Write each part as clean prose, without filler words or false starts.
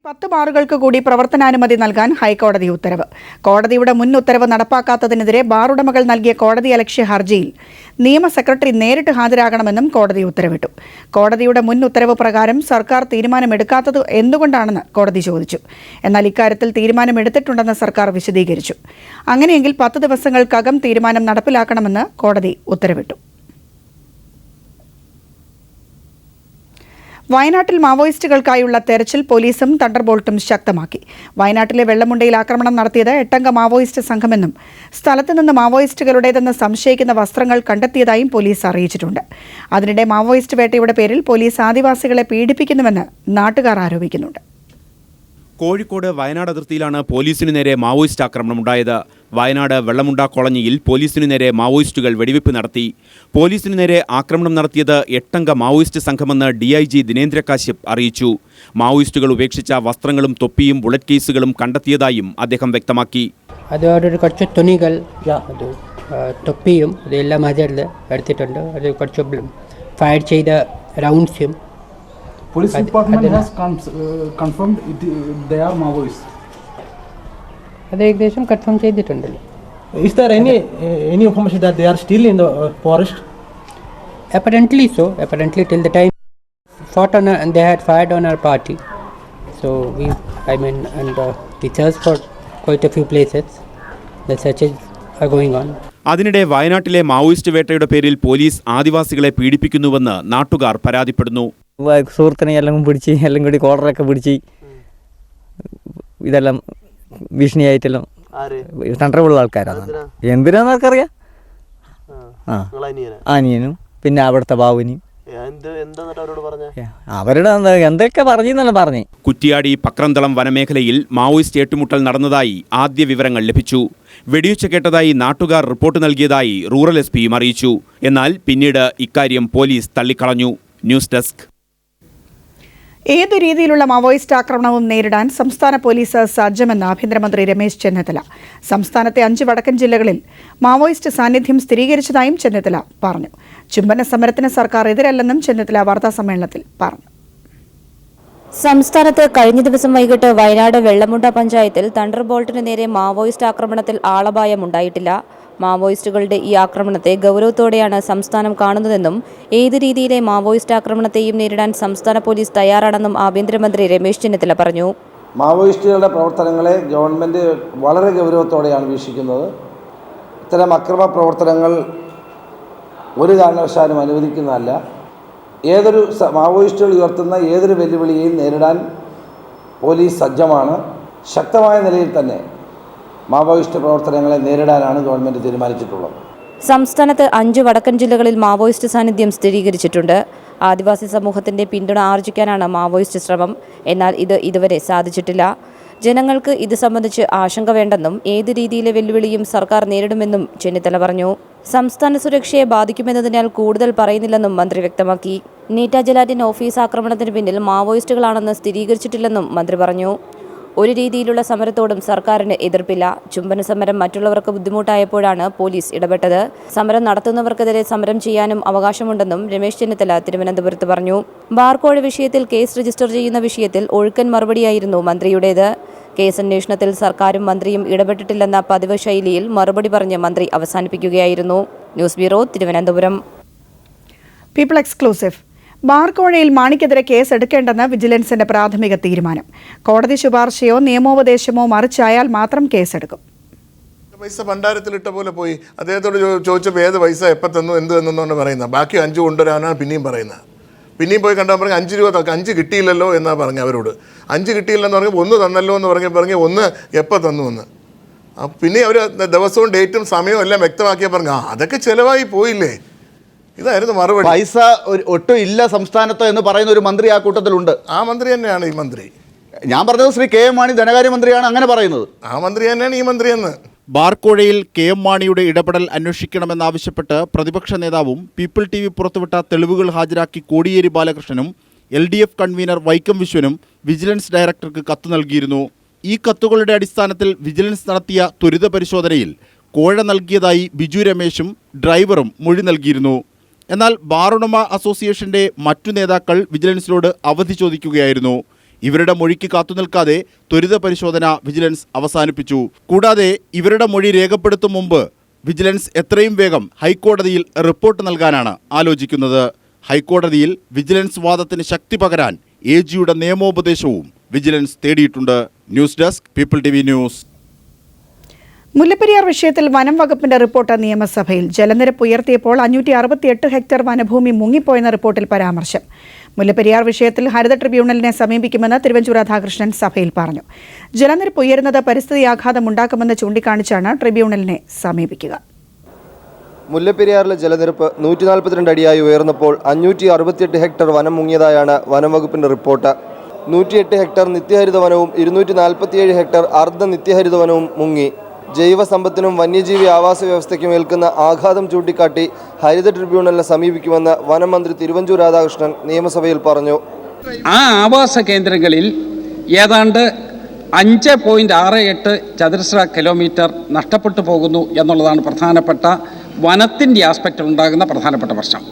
10 ബാറുകൾക്ക് കൂടി പ്രവർത്തനാനുമതി നൽകാൻ ഹൈക്കോടതി ഉത്തരവ്. കോടതിയുടെ മുൻ ഉത്തരവ് നടപ്പാക്കാത്തതിനെതിരെ ബാർ ഉടമകൾ നൽകിയ കോടതിയലക്ഷ്യ ഹർജിയിൽ നിയമ സെക്രട്ടറി നേരിട്ട് ഹാജരാകണമെന്നും കോടതി ഉത്തരവിട്ടു. കോടതിയുടെ മുൻ ഉത്തരവ് പ്രകാരം സർക്കാർ തീരുമാനമെടുക്കാത്തത് എന്തുകൊണ്ടാണെന്ന് കോടതി ചോദിച്ചു. എന്നാൽ ഇക്കാര്യത്തിൽ തീരുമാനമെടുത്തിട്ടുണ്ടെന്ന് സർക്കാർ വിശദീകരിച്ചു. അങ്ങനെയെങ്കിൽ 10 ദിവസങ്ങൾക്കകം തീരുമാനം നടപ്പിലാക്കണമെന്ന് കോടതി ഉത്തരവിട്ടു. വയനാട്ടിൽ മാവോയിസ്റ്റുകൾക്കായുള്ള തെരച്ചിൽ പോലീസും തണ്ടർബോൾട്ടും ശക്തമാക്കി. വയനാട്ടിലെ വെള്ളമുണ്ടയിൽ ആക്രമണം നടത്തിയത് 8-അംഗ മാവോയിസ്റ്റ് സംഘമെന്നും സ്ഥലത്ത് നിന്ന് മാവോയിസ്റ്റുകളുടേതെന്ന് സംശയിക്കുന്ന വസ്ത്രങ്ങൾ കണ്ടെത്തിയതായും പോലീസ് അറിയിച്ചിട്ടുണ്ട്. അതിനിടെ മാവോയിസ്റ്റ് വേട്ടയുടെ പേരിൽ പോലീസ് ആദിവാസികളെ പീഡിപ്പിക്കുന്നുവെന്ന് നാട്ടുകാർ ആരോപിക്കുന്നുണ്ട്. കോഴിക്കോട് വയനാട് അതിർത്തിയിലാണ് പോലീസിനു നേരെ മാവോയിസ്റ്റ് ആക്രമണമുണ്ടായത്. വയനാട് വെള്ളമുണ്ട കോളനിയിൽ പോലീസിനു നേരെ മാവോയിസ്റ്റുകൾ വെടിവെപ്പ് നടത്തി. പോലീസിനു നേരെ ആക്രമണം നടത്തിയത് 8-അംഗ മാവോയിസ്റ്റ് സംഘമെന്ന് DIG ദിനേന്ദ്ര കാശ്യപ് അറിയിച്ചു. മാവോയിസ്റ്റുകൾ ഉപേക്ഷിച്ച വസ്ത്രങ്ങളും തൊപ്പിയും ബുള്ളറ്റ് കേസുകളും കണ്ടെത്തിയതായും അദ്ദേഹം വ്യക്തമാക്കി. അതോടെ കുറച്ച് തുണികൾ, തൊപ്പിയും ഇതെല്ലാം അതിൽ എടുത്തിട്ടുണ്ട്. അത് കുറച്ച് ഫയർ ചെയ്ത റൗണ്ട്സും. Police department has confirmed they are Maoists. അത് ഏകദേശം കൺഫേം ചെയ്തിട്ടുണ്ടല്ലോ. Is there any information that they are still in the forest? Apparently so. Apparently till the time fought on and they had fired on our party. So we searched for quite a few places. The searches are going on. അതിനിടെ വയനാട്ടിലെ Maoist വേട്ടയുടെ പേരിൽ police ആദിവാസികളെ പീഡിപ്പിക്കുന്നുവെന്ന് നാട്ടുകാർ പരാതിപ്പെടുന്നു. സുഹൃത്തിനെ എല്ലാം പിടിച്ച് എല്ലാം കൂടി കോളറൊക്കെ പിടിച്ച് ഇതെല്ലാം ഭീഷണിയായിട്ടെല്ലാം തണ്ടറുള്ള ആൾക്കാരാണ്. എന്തിനാന്ന് ആർക്കറിയാം. അനിയനും പിന്നെ അവിടുത്തെ ബാബുവിനും അവരുടെ എന്തൊക്കെ പറഞ്ഞെന്നല്ല പറഞ്ഞു. കുറ്റിയാടി പക്രന്തളം വനമേഖലയിൽ മാവോയിസ്റ്റ് ഏറ്റുമുട്ടൽ നടന്നതായി ആദ്യ വിവരങ്ങൾ ലഭിച്ചു. വെടിവെച്ച കേട്ടതായി നാട്ടുകാർ റിപ്പോർട്ട് നൽകിയതായി റൂറൽ SP അറിയിച്ചു. എന്നാൽ പിന്നീട് ഇക്കാര്യം പോലീസ് തള്ളിക്കളഞ്ഞു. News desk. ഏതു രീതിയിലുള്ള മാവോയിസ്റ്റ് ആക്രമണവും നേരിടാൻ സംസ്ഥാന പോലീസ് സജ്ജമെന്ന് ആഭ്യന്തരമന്ത്രി രമേശ് ചെന്നിത്തല. സംസ്ഥാനത്തെ 5 വടക്കൻ ജില്ലകളിൽ മാവോയിസ്റ്റ് സാന്നിധ്യം സ്ഥിരീകരിച്ചതായും ചെന്നിത്തല പറഞ്ഞു. ചുംബന സമരത്തിന് സർക്കാർ എതിരല്ലെന്നും ചെന്നിത്തല വാർത്താസമ്മേളനത്തിൽ പറഞ്ഞു. സംസ്ഥാനത്ത് കഴിഞ്ഞ ദിവസം വൈകിട്ട് വയനാട് വെള്ളമുണ്ട പഞ്ചായത്തിൽ തണ്ടർബോൾട്ടിന് നേരെ മാവോയിസ്റ്റ് ആക്രമണത്തിൽ ആളപായമുണ്ടായിട്ടില്ല. മാവോയിസ്റ്റുകളുടെ ഈ ആക്രമണത്തെ ഗൗരവത്തോടെയാണ് സംസ്ഥാനം കാണുന്നതെന്നും ഏത് രീതിയിലെ മാവോയിസ്റ്റ് ആക്രമണത്തെയും നേരിടാൻ സംസ്ഥാന പോലീസ് തയ്യാറാണെന്നും ആഭ്യന്തരമന്ത്രി രമേശ് ചെന്നിത്തല പറഞ്ഞു. മാവോയിസ്റ്റുകളുടെ പ്രവർത്തനങ്ങളെ ഗവൺമെൻറ് വളരെ ഗൗരവത്തോടെയാണ് വീക്ഷിക്കുന്നത്. ഇത്തരം അക്രമ പ്രവർത്തനങ്ങൾ ഒരു കാരണവശാലും അനുവദിക്കുന്നതല്ല. ഏതൊരു മാവോയിസ്റ്റുകൾ ഉയർത്തുന്ന ഏതൊരു വെല്ലുവിളിയെയും നേരിടാൻ പോലീസ് സജ്ജമാണ്. ശക്തമായ നിലയിൽ തന്നെ മാവോയിസ്റ്റ് പ്രവർത്തനങ്ങളെ നേരിടാനാണ് ഗവൺമെൻറ് തീരുമാനിച്ചിട്ടുള്ളത്. സംസ്ഥാനത്ത് 5 വടക്കൻ ജില്ലകളിൽ മാവോയിസ്റ്റ് സാന്നിധ്യം സ്ഥിരീകരിച്ചിട്ടുണ്ട്. ആദിവാസി സമൂഹത്തിന്റെ പിന്തുണ ആർജിക്കാനാണ് മാവോയിസ്റ്റ് ശ്രമം. എന്നാൽ ഇതുവരെ സാധിച്ചിട്ടില്ല. ജനങ്ങൾക്ക് ഇത് സംബന്ധിച്ച് ആശങ്ക വേണ്ടെന്നും ഏത് രീതിയിലെ വെല്ലുവിളിയും സർക്കാർ നേരിടുമെന്നും ചെന്നിത്തല പറഞ്ഞു. സംസ്ഥാന സുരക്ഷയെ ബാധിക്കുമെന്നതിനാൽ കൂടുതൽ പറയുന്നില്ലെന്നും മന്ത്രി വ്യക്തമാക്കി. നീറ്റ ജലാറ്റിൻ ഓഫീസ് ആക്രമണത്തിന് പിന്നിൽ മാവോയിസ്റ്റുകളാണെന്ന് സ്ഥിരീകരിച്ചിട്ടില്ലെന്നും മന്ത്രി പറഞ്ഞു. ഒരു രീതിയിലുള്ള സമരത്തോടും സർക്കാരിന് എതിർപ്പില്ല. ചുംബന സമരം മറ്റുള്ളവർക്ക് ബുദ്ധിമുട്ടായപ്പോഴാണ് പോലീസ് ഇടപെട്ടത്. സമരം നടത്തുന്നവർക്കെതിരെ സമരം ചെയ്യാനും അവകാശമുണ്ടെന്നും രമേശ് ചെന്നിത്തല തിരുവനന്തപുരത്ത് പറഞ്ഞു. ബാർകോഴ വിഷയത്തിൽ കേസ് രജിസ്റ്റർ ചെയ്യുന്ന വിഷയത്തിൽ ഒഴുക്കൻ മറുപടിയായിരുന്നു മന്ത്രിയുടേത്. കേസ് അന്വേഷണത്തിൽ സർക്കാരും മന്ത്രിയും ഇടപെട്ടിട്ടില്ലെന്ന പതിവ് ശൈലിയിൽ മറുപടി പറഞ്ഞ് മന്ത്രി അവസാനിപ്പിക്കുകയായിരുന്നു. News bureau, Thiruvananthapuram. People exclusive. ബാർകോഴയിൽ മാണിക്കെതിരെ കേസ് എടുക്കേണ്ടെന്ന് വിജിലൻസിന്റെ പ്രാഥമിക തീരുമാനം. കോടതി ശുപാർശയോ നിയമോപദേശമോ മറിച്ചായാൽ മാത്രം കേസെടുക്കും. പൈസ ഭണ്ഡാരത്തിലിട്ട പോലെ പോയി അദ്ദേഹത്തോട് ചോദിച്ചപ്പോൾ ഏത് പൈസ എപ്പോൾ തന്നു എന്ത് തന്നെന്നാണ് പറയുന്നത്. ബാക്കി 5 കൊണ്ടുവരാനാണ് പിന്നെയും പറയുന്നത്. പിന്നെയും പോയി കണ്ടാൽ പറഞ്ഞ് 5 രൂപ 5 കിട്ടിയില്ലല്ലോ എന്നാണ് പറഞ്ഞത്. അവരോട് 5 കിട്ടിയില്ലെന്ന് പറഞ്ഞ് 1 തന്നല്ലോ എന്ന് പറഞ്ഞ് 1 എപ്പോൾ തന്നു എന്ന്. പിന്നെ അവർ ദിവസവും ഡേറ്റും സമയവും എല്ലാം വ്യക്തമാക്കിയാൽ പറഞ്ഞു അതൊക്കെ ചിലവായി പോയില്ലേ. ഇതായിരുന്നു മറുപടി. പൈസ ഒട്ടും ഇല്ല സംസ്ഥാനത്ത് എന്ന് പറയുന്ന ഒരു മന്ത്രി ആ കൂട്ടത്തിലുണ്ട്. ആ മന്ത്രി തന്നെയാണ് ഈ മന്ത്രി. ഞാൻ പറഞ്ഞത് ശ്രീ KM മാണി ധനകാര്യമന്ത്രിയാണ് അങ്ങനെ പറയുന്നത്. ആ മന്ത്രി തന്നെയാണ് ഈ മന്ത്രി എന്ന്. ബാർകോഴയിൽ KM മാണിയുടെ ഇടപെടൽ അന്വേഷിക്കണമെന്നാവശ്യപ്പെട്ട് പ്രതിപക്ഷ നേതാവും പീപ്പിൾ TV പുറത്തുവിട്ട തെളിവുകൾ ഹാജരാക്കി കോടിയേരി ബാലകൃഷ്ണനും LDF കൺവീനർ വൈക്കം വിശ്വനും വിജിലൻസ് ഡയറക്ടർക്ക് കത്ത് നൽകിയിരുന്നു. ഈ കത്തുകളുടെ അടിസ്ഥാനത്തിൽ വിജിലൻസ് നടത്തിയ ത്വരിത പരിശോധനയിൽ കോഴ നൽകിയതായി ബിജു രമേശും ഡ്രൈവറും മൊഴി നൽകിയിരുന്നു. എന്നാൽ ബാറുടമ അസോസിയേഷന്റെ മറ്റു നേതാക്കൾ വിജിലൻസിനോട് അവധി ചോദിക്കുകയായിരുന്നു. ഇവരുടെ മൊഴിക്ക് കാത്തുനിൽക്കാതെ ത്വരിത പരിശോധന വിജിലൻസ് അവസാനിപ്പിച്ചു. കൂടാതെ ഇവരുടെ മൊഴി രേഖപ്പെടുത്തും മുമ്പ് വിജിലൻസ് എത്രയും വേഗം ഹൈക്കോടതിയിൽ റിപ്പോർട്ട് നൽകാനാണ് ആലോചിക്കുന്നത്. ഹൈക്കോടതിയിൽ വിജിലൻസ് വാദത്തിന് ശക്തി പകരാൻ AGയുടെ നിയമോപദേശവും വിജിലൻസ് തേടിയിട്ടുണ്ട്. News desk people TV news. Mullaperiyar വിഷയത്തിൽ വനം വകുപ്പിന്റെ റിപ്പോർട്ട് നിയമസഭയിൽ. ജലനിരപ്പ് ഉയർത്തിയപ്പോൾ 568 ഹെക്ടർ വനഭൂമി മുങ്ങിപ്പോയെന്ന റിപ്പോർട്ടിൽ പരാമർശം. മുല്ലപ്പെരിയാർ വിഷയത്തിൽ ഹരിത ട്രിബ്യൂണലിനെ സമീപിക്കുമെന്ന് തിരുവഞ്ചൂർ രാധാകൃഷ്ണൻ സഭയിൽ പറഞ്ഞു. ജലനിരപ്പ് ഉയരുന്നത് പരിസ്ഥിതി ആഘാതമുണ്ടാക്കുമെന്ന് ചൂണ്ടിക്കാണിച്ചാണ് ട്രിബ്യൂണലിനെ സമീപിക്കുക. മുല്ലപ്പെരിയാറിലെ ജലനിരപ്പ് 142 അടിയായി ഉയർന്നപ്പോൾ 568 ഹെക്ടർ വനം മുങ്ങിയതായാണ് വനം വകുപ്പിന്റെ റിപ്പോർട്ട്. 108 ഹെക്ടർ നിത്യഹരിത വനവും 247 ഹെക്ടർ അർദ്ധ നിത്യഹരിത വനവും മുങ്ങി. ജൈവസമ്പത്തിനും വന്യജീവി ആവാസ വ്യവസ്ഥയ്ക്കും ഏൽക്കുന്ന ആഘാതം ചൂണ്ടിക്കാട്ടി ഹരിത ട്രിബ്യൂണലിനെ സമീപിക്കുമെന്ന് വനം മന്ത്രി തിരുവഞ്ചൂർ രാധാകൃഷ്ണൻ നിയമസഭയിൽ പറഞ്ഞു. ആ ആവാസ കേന്ദ്രങ്ങളിൽ ഏതാണ്ട് 5.68 ചതുരശ്ര കിലോമീറ്റർ നഷ്ടപ്പെട്ടു പോകുന്നു എന്നുള്ളതാണ് പ്രധാനപ്പെട്ട വനത്തിൻ്റെ ആസ്പെക്റ്റിൽ ഉണ്ടാകുന്ന പ്രധാനപ്പെട്ട പ്രശ്നം.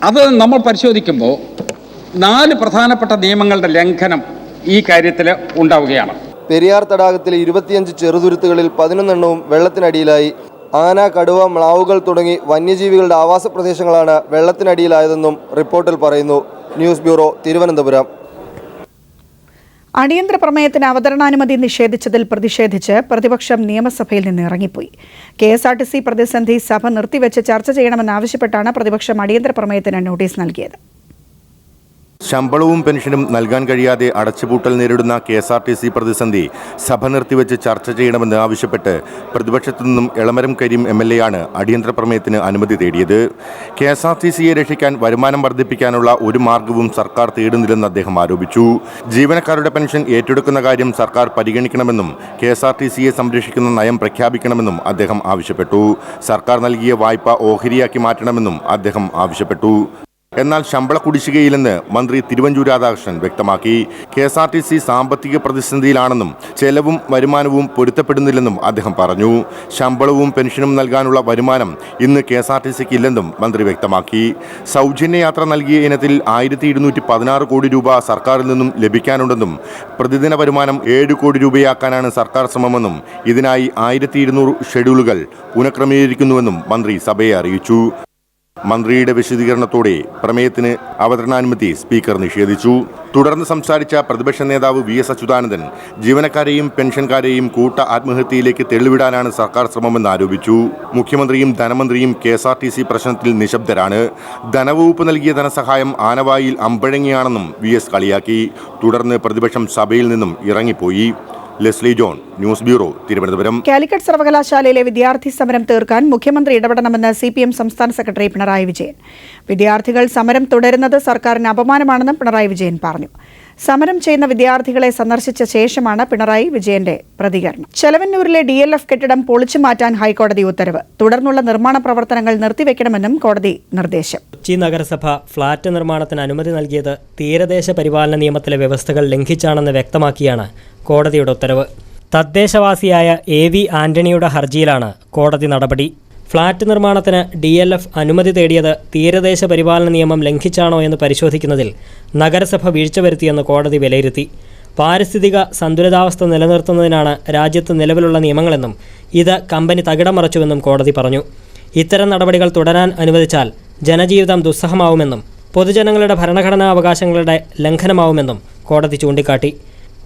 അത് നമ്മൾ പരിശോധിക്കുമ്പോൾ 4 പ്രധാനപ്പെട്ട നിയമങ്ങളുടെ ലംഘനം ഈ കാര്യത്തിൽ ഉണ്ടാവുകയാണ്. പെരിയാർ തടാകത്തിലെ 25 ചെറുതുരുത്തുകളിൽ 11 എണ്ണവും വെള്ളത്തിനടിയിലായി. ആന, കടുവ, മ്ലാവുകൾ തുടങ്ങി വന്യജീവികളുടെ ആവാസ പ്രദേശങ്ങളാണ് വെള്ളത്തിനടിയിലായതെന്നും റിപ്പോർട്ടിൽ പറയുന്നു. News bureau, Thiruvananthapuram. അടിയന്തര പ്രമേയത്തിന് അവതരണാനുമതി നിഷേധിച്ചതിൽ പ്രതിഷേധിച്ച് പ്രതിപക്ഷം നിയമസഭയിൽ നിന്ന് ഇറങ്ങിപ്പോയി. KSRTC പ്രതിസന്ധി സഭ നിർത്തിവെച്ച് ചർച്ച ചെയ്യണമെന്നാവശ്യപ്പെട്ടാണ് പ്രതിപക്ഷം അടിയന്തര പ്രമേയത്തിന് നോട്ടീസ് നൽകിയത്. ശമ്പളവും പെൻഷനും നൽകാൻ കഴിയാതെ അടച്ചുപൂട്ടൽ നേരിടുന്ന KSRTC പ്രതിസന്ധി സഭ നിർത്തിവെച്ച് ചർച്ച ചെയ്യണമെന്ന് ആവശ്യപ്പെട്ട് പ്രതിപക്ഷത്തു നിന്നും എളമരം കരീം MLA ആണ് അടിയന്തര പ്രമേയത്തിന് അനുമതി തേടിയത്. KSRTCയെ രക്ഷിക്കാൻ വരുമാനം വർദ്ധിപ്പിക്കാനുള്ള ഒരു മാർഗവും സർക്കാർ തേടുന്നില്ലെന്ന് അദ്ദേഹം ആരോപിച്ചു. ജീവനക്കാരുടെ പെൻഷൻ ഏറ്റെടുക്കുന്ന കാര്യം സർക്കാർ പരിഗണിക്കണമെന്നും KSRTCയെ സംരക്ഷിക്കുന്ന നയം പ്രഖ്യാപിക്കണമെന്നും അദ്ദേഹം ആവശ്യപ്പെട്ടു. സർക്കാർ നൽകിയ വായ്പ ഓഹരിയാക്കി മാറ്റണമെന്നും അദ്ദേഹം ആവശ്യപ്പെട്ടു. എന്നാൽ ശമ്പള കുടിശ്ശികയിലെന്ന് മന്ത്രി തിരുവഞ്ചൂർ രാധാകൃഷ്ണൻ വ്യക്തമാക്കി. KSRTC സാമ്പത്തിക പ്രതിസന്ധിയിലാണെന്നും ചെലവും വരുമാനവും പൊരുത്തപ്പെടുന്നില്ലെന്നും അദ്ദേഹം പറഞ്ഞു. ശമ്പളവും പെൻഷനും നൽകാനുള്ള വരുമാനം ഇന്ന് KSRTCക്ക് ഇല്ലെന്നും മന്ത്രി വ്യക്തമാക്കി. സൗജന്യ യാത്ര നൽകിയ ഇനത്തിൽ 1216 കോടി രൂപ സർക്കാരിൽ നിന്നും ലഭിക്കാനുണ്ടെന്നും പ്രതിദിന വരുമാനം 7 കോടി രൂപയാക്കാനാണ് സർക്കാർ ശ്രമമെന്നും ഇതിനായി 1200 ഷെഡ്യൂളുകൾ പുനഃക്രമീകരിക്കുന്നുവെന്നും മന്ത്രി സഭയെ അറിയിച്ചു. മന്ത്രിയുടെ വിശദീകരണത്തോടെ പ്രമേയത്തിന് അവതരണാനുമതി സ്പീക്കർ നിഷേധിച്ചു. തുടർന്ന് സംസാരിച്ച പ്രതിപക്ഷ നേതാവ് VS അച്യുതാനന്ദൻ ജീവനക്കാരെയും പെൻഷൻകാരെയും കൂട്ട ആത്മഹത്യയിലേക്ക് തെളിവിടാനാണ് സർക്കാർ ശ്രമമെന്ന് ആരോപിച്ചു. മുഖ്യമന്ത്രിയും ധനമന്ത്രിയും KSRTC പ്രശ്നത്തിൽ നിശബ്ദരാണ്. ധനവകുപ്പ് നൽകിയ ധനസഹായം ആനവായിൽ അമ്പഴങ്ങിയാണെന്നും VS കളിയാക്കി. തുടർന്ന് പ്രതിപക്ഷം സഭയിൽ നിന്നും ഇറങ്ങിപ്പോയി. Leslie John, news bureau, Thiruvananthapuram. Calicut സർവകലാശാലയിലെ വിദ്യാർത്ഥി സമരം തീർക്കാൻ മുഖ്യമന്ത്രി ഇടപെടണമെന്ന് CPM സംസ്ഥാന സെക്രട്ടറി പിണറായി വിജയൻ. വിദ്യാർത്ഥികൾ സമരം തുടരുന്നത് സർക്കാരിന് അപമാനമാണെന്നും പിണറായി വിജയൻ പറഞ്ഞു. സമരം ചെയ്യുന്ന വിദ്യാർത്ഥികളെ സന്ദർശിച്ച ശേഷമാണ് പിണറായി വിജയന്റെ പ്രതികരണം. ചെലവന്നൂരിലെ DLF കെട്ടിടം പൊളിച്ചു മാറ്റാൻ ഹൈക്കോടതി ഉത്തരവ്. തുടർന്നുള്ള നിർമ്മാണ പ്രവർത്തനങ്ങൾ നിർത്തിവെക്കണമെന്നും കോടതി നിർദ്ദേശം. കൊച്ചി നഗരസഭ ഫ്ളാറ്റ് നിർമ്മാണത്തിന് അനുമതി നൽകിയത് തീരദേശ പരിപാലന നിയമത്തിലെ വ്യവസ്ഥകൾ ലംഘിച്ചാണെന്ന് വ്യക്തമാക്കിയാണ് കോടതിയുടെ ഉത്തരവ്. തദ്ദേശവാസിയായ AV ആന്റണിയുടെ ഹർജിയിലാണ് കോടതി നടപടി. ഫ്ളാറ്റ് നിർമ്മാണത്തിന് DLF അനുമതി തേടിയത് തീരദേശ പരിപാലന നിയമം ലംഘിച്ചാണോ എന്ന് പരിശോധിക്കുന്നതിൽ നഗരസഭ വീഴ്ച വരുത്തിയെന്ന് കോടതി വിലയിരുത്തി. പാരിസ്ഥിതിക സന്തുലിതാവസ്ഥ നിലനിർത്തുന്നതിനാണ് രാജ്യത്ത് നിലവിലുള്ള നിയമങ്ങളെന്നും ഇത് കമ്പനി തകിടം മറിച്ചുവെന്നും കോടതി പറഞ്ഞു. ഇത്തരം നടപടികൾ തുടരാൻ അനുവദിച്ചാൽ ജനജീവിതം ദുസ്സഹമാവുമെന്നും പൊതുജനങ്ങളുടെ ഭരണഘടനാ അവകാശങ്ങളുടെ ലംഘനമാവുമെന്നും കോടതി ചൂണ്ടിക്കാട്ടി.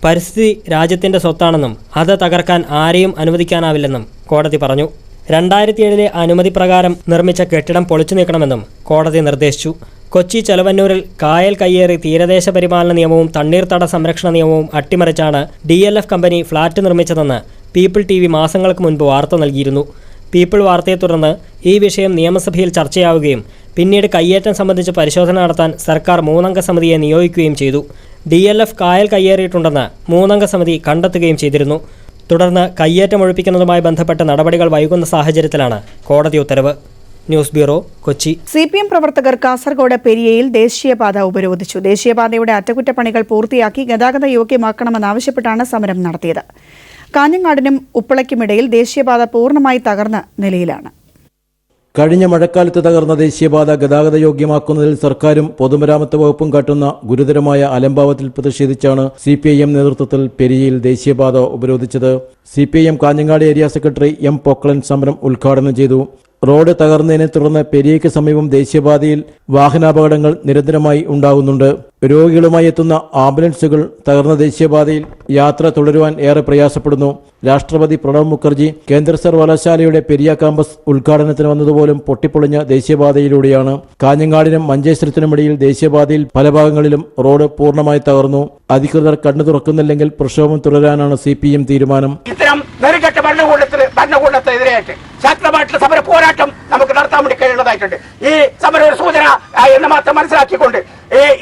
പരിസ്ഥിതി രാജ്യത്തിൻ്റെ സ്വത്താണെന്നും അത് തകർക്കാൻ ആരെയും അനുവദിക്കാനാവില്ലെന്നും കോടതി പറഞ്ഞു. 2007 അനുമതി പ്രകാരം നിർമ്മിച്ച കെട്ടിടം പൊളിച്ചു നീക്കണമെന്നും കോടതി നിർദ്ദേശിച്ചു. കൊച്ചി ചെലവന്നൂരിൽ കായൽ കയ്യേറി തീരദേശ പരിപാലന നിയമവും തണ്ണീർത്തട സംരക്ഷണ നിയമവും അട്ടിമറിച്ചാണ് DLF കമ്പനി ഫ്ളാറ്റ് നിർമ്മിച്ചതെന്ന് പീപ്പിൾ TV മാസങ്ങൾക്ക് മുൻപ് വാർത്ത നൽകിയിരുന്നു. പീപ്പിൾ വാർത്തയെ തുടർന്ന് ഈ വിഷയം നിയമസഭയിൽ ചർച്ചയാവുകയും പിന്നീട് കയ്യേറ്റം സംബന്ധിച്ച് പരിശോധന നടത്താൻ സർക്കാർ 3-അംഗ സമിതിയെ നിയോഗിക്കുകയും ചെയ്തു. DLF കായൽ കയ്യേറിയിട്ടുണ്ടെന്ന് 3-അംഗ സമിതി കണ്ടെത്തുകയും ചെയ്തിരുന്നു. തുടർന്ന് കയ്യേറ്റം ഒഴിപ്പിക്കുന്നതുമായി ബന്ധപ്പെട്ട നടപടികൾ വൈകുന്ന സാഹചര്യത്തിലാണ് കോടതി ഉത്തരവ്. News bureau, Kochi. CPM പ്രവർത്തകർ കാസർഗോഡ് പെരിയയിൽ ദേശീയപാത ഉപരോധിച്ചു. ദേശീയപാതയുടെ അറ്റകുറ്റപ്പണികൾ പൂർത്തിയാക്കി ഗതാഗത യോഗ്യമാക്കണമെന്നാവശ്യപ്പെട്ടാണ് സമരം നടത്തിയത്. കാഞ്ഞങ്ങാടിനും ഉപ്പളയ്ക്കുമിടയിൽ ദേശീയപാത പൂർണ്ണമായി തകർന്ന നിലയിലാണ്. കഴിഞ്ഞ മഴക്കാലത്ത് തകർന്ന ദേശീയപാത ഗതാഗത യോഗ്യമാക്കുന്നതിൽ സർക്കാരും പൊതുമരാമത്ത് വകുപ്പും കാട്ടുന്ന ഗുരുതരമായ അലംഭാവത്തിൽ പ്രതിഷേധിച്ചാണ് CPIM നേതൃത്വത്തിൽ പെരിയയിൽ ദേശീയപാത ഉപരോധിച്ചത്. CPIM Kanhangad area secretary M. പൊക്കളൻ സമരം ഉദ്ഘാടനം ചെയ്തു. റോഡ് തകർന്നതിനെ തുടർന്ന് പെരിയയ്ക്ക് സമീപം ദേശീയപാതയിൽ വാഹനാപകടങ്ങൾ നിരന്തരമായി ഉണ്ടാകുന്നുണ്ട്. രോഗികളുമായി എത്തുന്ന ആംബുലൻസുകൾ തകർന്ന ദേശീയപാതയിൽ യാത്ര തുടരുവാൻ ഏറെ പ്രയാസപ്പെടുന്നു. രാഷ്ട്രപതി പ്രണബ് മുഖർജി കേന്ദ്ര സർവകലാശാലയുടെ പെരിയ ക്യാമ്പസ് ഉദ്ഘാടനത്തിന് വന്നതുപോലും പൊട്ടിപ്പൊളിഞ്ഞ ദേശീയപാതയിലൂടെയാണ്. കാഞ്ഞങ്ങാടിനും മഞ്ചേശ്വരത്തിനുമിടയിൽ ദേശീയപാതയിൽ പല ഭാഗങ്ങളിലും റോഡ് പൂർണ്ണമായി തകർന്നു. അധികൃതർ കണ്ണു തുറക്കുന്നില്ലെങ്കിൽ പ്രക്ഷോഭം തുടരാനാണ് CPM തീരുമാനം. ഇത്തരം നെറുകെട്ട ഭരണകൂടത്തിനെതിരെയായിട്ട് ശക്തമായിട്ടുള്ള സമര പോരാട്ടം നമുക്ക് നടത്താൻ വേണ്ടി കഴിയുന്നതായിട്ടുണ്ട്. ഈ സമരം ഒരു സൂചന എന്ന് മാത്രം മനസ്സിലാക്കിക്കൊണ്ട്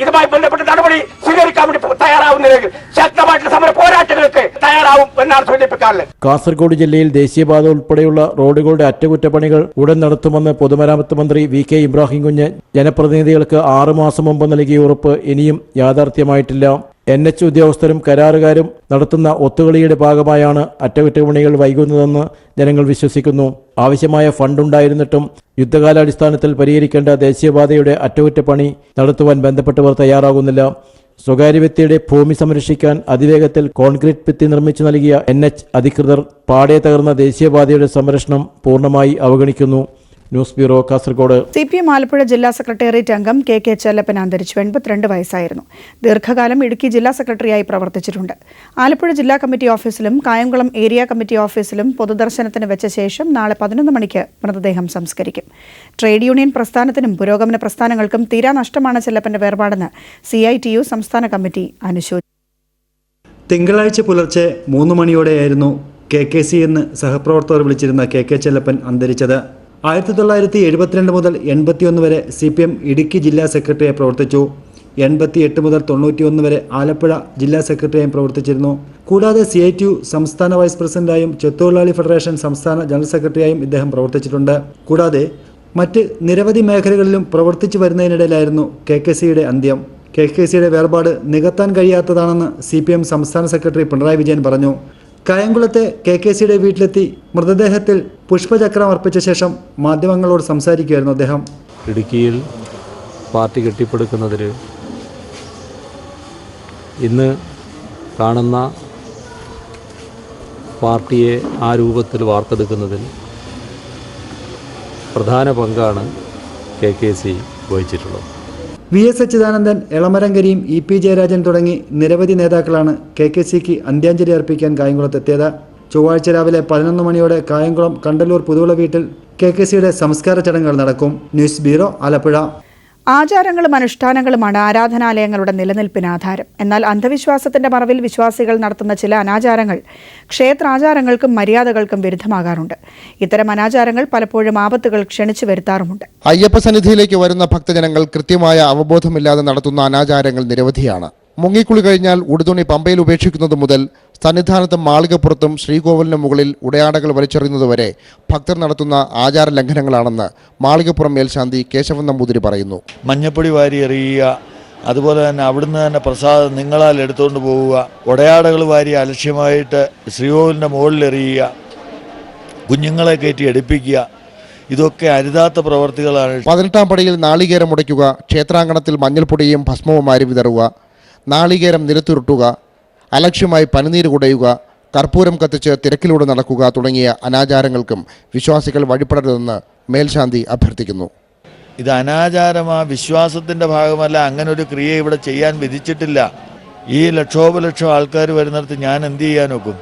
ഇതുമായി ബന്ധപ്പെട്ട നടപടി സ്വീകരിക്കാൻ വേണ്ടി തയ്യാറാവുന്നില്ലെങ്കിൽ ശക്തമായിട്ടുള്ള സമര പോരാട്ടങ്ങൾക്ക് തയ്യാറാവും എന്നാണ് സൂചിപ്പിക്കാറുള്ളത്. കാസർഗോഡ് ജില്ലയിൽ ദേശീയപാത ഉൾപ്പെടെയുള്ള റോഡുകളുടെ അറ്റകുറ്റപ്പണികൾ ഉടൻ നടത്തുമെന്ന് പൊതുമരാമത്ത് മന്ത്രി VK ഇബ്രാഹിം കുഞ്ഞ് ജനപ്രതിനിധികൾക്ക് 6 മാസം മുമ്പ് നൽകിയ ഉറപ്പ് ഇനിയും യാഥാർത്ഥ്യമായിട്ടില്ല. NH ഉദ്യോഗസ്ഥരും കരാറുകാരും നടത്തുന്ന ഒത്തുകളിയുടെ ഭാഗമായാണ് അറ്റകുറ്റപ്പണികൾ വൈകുന്നതെന്ന് ജനങ്ങൾ വിശ്വസിക്കുന്നു. ആവശ്യമായ ഫണ്ടുണ്ടായിരുന്നിട്ടും യുദ്ധകാലാടിസ്ഥാനത്തിൽ പരിഹരിക്കേണ്ട ദേശീയപാതയുടെ അറ്റകുറ്റപ്പണി നടത്തുവാൻ ബന്ധപ്പെട്ടവർ തയ്യാറാകുന്നില്ല. സ്വകാര്യ വ്യക്തിയുടെ ഭൂമി സംരക്ഷിക്കാൻ അതിവേഗത്തിൽ കോൺക്രീറ്റ് ഭിത്തി നിർമ്മിച്ചു നൽകിയ NH അധികൃതർ പാടെ തകർന്ന ദേശീയപാതയുടെ സംരക്ഷണം പൂർണ്ണമായി അവഗണിക്കുന്നു. News bureau, Kasaragod. CPM Alappuzha ജില്ലാ സെക്രട്ടേറിയറ്റ് അംഗം KK ചെല്ലപ്പൻ അന്തരിച്ചു. 82 വയസ്സായിരുന്നു. ദീർഘകാലം ഇടുക്കി ജില്ലാ സെക്രട്ടറിയായി പ്രവർത്തിച്ചിട്ടുണ്ട്. ആലപ്പുഴ ജില്ലാ കമ്മിറ്റി ഓഫീസിലും കായംകുളം ഏരിയ കമ്മിറ്റി ഓഫീസിലും പൊതുദർശനത്തിന് വെച്ച ശേഷം നാളെ 11 മണിക്ക് മൃതദേഹം സംസ്കരിക്കും. ട്രേഡ് യൂണിയൻ പ്രസ്ഥാനത്തിനും പുരോഗമന പ്രസ്ഥാനങ്ങൾക്കും തീരാ നഷ്ടമാണ് ചെല്ലപ്പന്റെ വേർപാടെന്ന് CITU സംസ്ഥാന കമ്മിറ്റി അനുശോചിച്ചു. തിങ്കളാഴ്ച പുലർച്ചെ 3 മണിയോടെയായിരുന്നു KKC എന്ന് സഹപ്രവർത്തകർ വിളിച്ചിരുന്ന KK ചെല്ലപ്പൻ അന്തരിച്ചത്. 1972 മുതൽ 81 വരെ CPM ഇടുക്കി ജില്ലാ സെക്രട്ടറിയായി പ്രവർത്തിച്ചു. 88 മുതൽ 91 വരെ ആലപ്പുഴ ജില്ലാ സെക്രട്ടറിയായും പ്രവർത്തിച്ചിരുന്നു. കൂടാതെ CITU സംസ്ഥാന വൈസ് പ്രസിഡന്റായും ചെത്തൊഴിലാളി ഫെഡറേഷൻ സംസ്ഥാന ജനറൽ സെക്രട്ടറിയായും ഇദ്ദേഹം പ്രവർത്തിച്ചിട്ടുണ്ട്. കൂടാതെ മറ്റ് നിരവധി മേഖലകളിലും പ്രവർത്തിച്ചു വരുന്നതിനിടയിലായിരുന്നു KKCയുടെ അന്ത്യം. KKCയുടെ വേർപാട് നികത്താൻ കഴിയാത്തതാണെന്ന് CPM സംസ്ഥാന സെക്രട്ടറി പിണറായി വിജയൻ പറഞ്ഞു. കായംകുളത്തെ KKCയുടെ വീട്ടിലെത്തി മൃതദേഹത്തിൽ പുഷ്പചക്രം അർപ്പിച്ച ശേഷം മാധ്യമങ്ങളോട് സംസാരിക്കുകയായിരുന്നു അദ്ദേഹം. ഇടുക്കിയിൽ പാർട്ടി കെട്ടിപ്പടുക്കുന്നതിൽ ഇന്ന് കാണുന്ന പാർട്ടിയെ ആ രൂപത്തിൽ വാർത്തെടുക്കുന്നതിൽ പ്രധാന പങ്കാണ് KKC വഹിച്ചിട്ടുള്ളത്. VS Achuthanandan, Elamaram Kareem, EP Jayarajan തുടങ്ങി നിരവധി നേതാക്കളാണ് KKCക്ക് അന്ത്യാഞ്ജലി അർപ്പിക്കാൻ കായംകുളത്തെത്തിയത്. ചൊവ്വാഴ്ച രാവിലെ 11 മണിയോടെ കായംകുളം കണ്ടല്ലൂർ പുതുവിള വീട്ടിൽ KKCയുടെ സംസ്കാര ചടങ്ങുകൾ നടക്കും. News bureau, Alappuzha. ആചാരങ്ങളും അനുഷ്ഠാനങ്ങളുമാണ് ആരാധനാലയങ്ങളുടെ നിലനിൽപ്പിന് ആധാരം. എന്നാൽ അന്ധവിശ്വാസത്തിന്റെ മറവിൽ വിശ്വാസികൾ നടത്തുന്ന ചില അനാചാരങ്ങൾ ക്ഷേത്രാചാരങ്ങൾക്കും മര്യാദകൾക്കും വിരുദ്ധമാകാറുണ്ട്. ഇത്തരം അനാചാരങ്ങൾ പലപ്പോഴും ആപത്തുകൾ ക്ഷണിച്ചു വരുത്താറുമുണ്ട്. അയ്യപ്പ സന്നിധിയിലേക്ക് വരുന്ന ഭക്തജനങ്ങൾ കൃത്യമായ അവബോധമില്ലാതെ നടത്തുന്ന അനാചാരങ്ങൾ നിരവധിയാണ്. മുങ്ങിക്കുളി കഴിഞ്ഞാൽ ഉടുതുണി പമ്പയിൽ ഉപേക്ഷിക്കുന്നത് മുതൽ സന്നിധാനത്തും മാളികപ്പുറത്തും ശ്രീകോവിലിന് മുകളിൽ ഉടയാടകൾ വലിച്ചെറിയുന്നതുവരെ ഭക്തർ നടത്തുന്ന ആചാര ലംഘനങ്ങളാണെന്ന് മാളികപ്പുറം മേൽശാന്തി കേശവൻ നമ്പൂതിരി പറയുന്നു. മഞ്ഞപ്പൊടി വാരി എറിയുക, അതുപോലെ തന്നെ അവിടുന്ന് തന്നെ പ്രസാദം നിങ്ങളാൽ എടുത്തുകൊണ്ട് പോവുക, ഉടയാടകൾ വാരി അലക്ഷ്യമായിട്ട് ശ്രീകോവിലിൻ്റെ മുകളിൽ എറിയുക, കുഞ്ഞുങ്ങളെ കയറ്റി എടുപ്പിക്കുക, ഇതൊക്കെ അരുതാത്ത പ്രവർത്തികളാണ്. 18-ാം പടിയിൽ നാളികേരം ഉടയ്ക്കുക, ക്ഷേത്രാങ്കണത്തിൽ മഞ്ഞൾപ്പൊടിയും ഭസ്മവും വാരി വിതറുക, നാളികേരം നിലത്തുരുട്ടുക, അലക്ഷ്യമായി പനിനീര് കുടയുക, കർപ്പൂരം കത്തിച്ച് തിരക്കിലൂടെ നടക്കുക തുടങ്ങിയ അനാചാരങ്ങൾക്കും വിശ്വാസികൾ വഴിപ്പെടരുതെന്ന് മേൽശാന്തി അഭ്യർത്ഥിക്കുന്നു. ഇത് അനാചാരമാ, വിശ്വാസത്തിൻ്റെ ഭാഗമല്ല. അങ്ങനെ ഒരു ക്രിയ ഇവിടെ ചെയ്യാൻ വിധിച്ചിട്ടില്ല. ഈ ലക്ഷോപലക്ഷം ആൾക്കാർ വരുന്നിടത്ത് ഞാൻ എന്ത് ചെയ്യാനൊക്കും?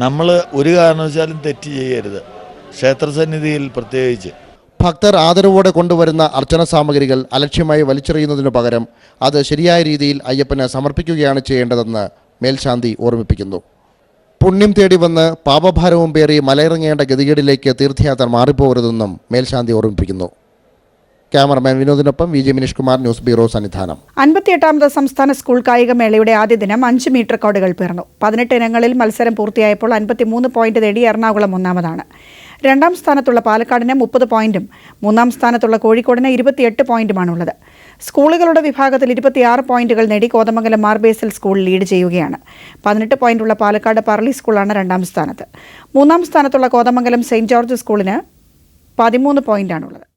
നമ്മൾ ഒരു കാരണവശാലും തെറ്റ് ചെയ്യരുത്, ക്ഷേത്രസന്നിധിയിൽ പ്രത്യേകിച്ച്. ഭക്തർ ആദരവോടെ കൊണ്ടുവരുന്ന അർച്ചന സാമഗ്രികൾ അലക്ഷ്യമായി വലിച്ചെറിയുന്നതിനു പകരം അത് ശരിയായ രീതിയിൽ അയ്യപ്പന് സമർപ്പിക്കുകയാണ് ചെയ്യേണ്ടതെന്ന് മേൽശാന്തി ഓർമ്മിപ്പിക്കുന്നു. പുണ്യം തേടി വന്ന് പാപഭാരവും പേറി മലയിറങ്ങേണ്ട ഗതികേടിലേക്ക് തീർത്ഥയാത്ര മാറിപ്പോകരുതെന്നും മേൽശാന്തി ഓർമ്മിപ്പിക്കുന്നു. ക്യാമറമാൻ വിനോദിനൊപ്പം VJ Mineesh Kumar, news bureau, Sannidhanam. 58ാമത് സംസ്ഥാന സ്കൂൾ കായികമേളയുടെ ആദ്യ ദിനം 5 മീറ്റർ റെക്കോർഡുകൾ പിറന്നു. 18 ഇനങ്ങളിൽ മത്സരം പൂർത്തിയായപ്പോൾ 53 പോയിന്റ് നേടി എറണാകുളം ഒന്നാമതാണ്. 2ാം സ്ഥാനത്തുള്ള പാലക്കാടിന് 30 പോയിന്റും 3ാം സ്ഥാനത്തുള്ള കോഴിക്കോടിന് 28 പോയിന്റുമാണുള്ളത്. സ്കൂളുകളുടെ വിഭാഗത്തിൽ 26 പോയിന്റുകൾ നേടി കോതമംഗലം മാർബേസൽ സ്കൂൾ ലീഡ് ചെയ്യുകയാണ്. 18 പോയിന്റുള്ള പാലക്കാട് പറളി സ്കൂളാണ് 2ാം സ്ഥാനത്ത്. 3ാം സ്ഥാനത്തുള്ള കോതമംഗലം സെയിന്റ് ജോർജ് സ്കൂളിന് 13 പോയിന്റാണുള്ളത്.